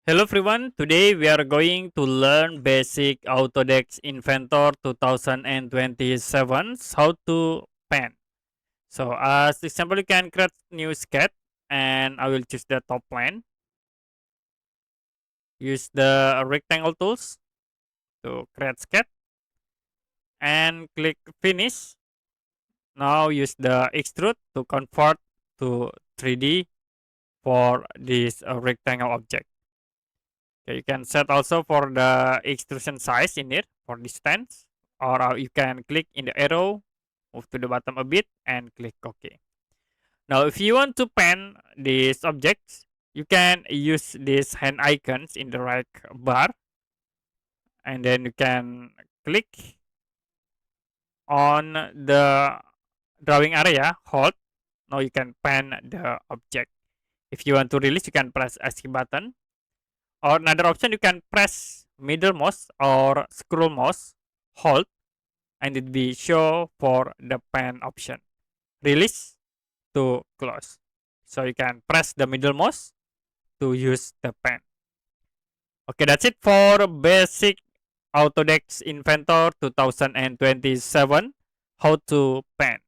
Hello everyone, today we are going to learn basic Autodesk Inventor 2027 how to pen. So as example you can create new sketch and I will choose the top plane. Use the rectangle tools to create sketch and click finish. Now use the extrude to convert to 3D for this rectangle object. Okay, you can set also for the extrusion size in it for distance, or you can click in the arrow, move to the bottom a bit, and click OK. Now, if you want to pan these objects, you can use these hand icons in the right bar, and then you can click on the drawing area, hold. Now you can pan the object. If you want to release, you can press Escape button. Or another option, you can press middle mouse or scroll mouse, hold, and it will show for the pen option. Release to close. So you can press the middle mouse to use the pen. Okay, that's it for basic Autodesk Inventor 2027 how to pen.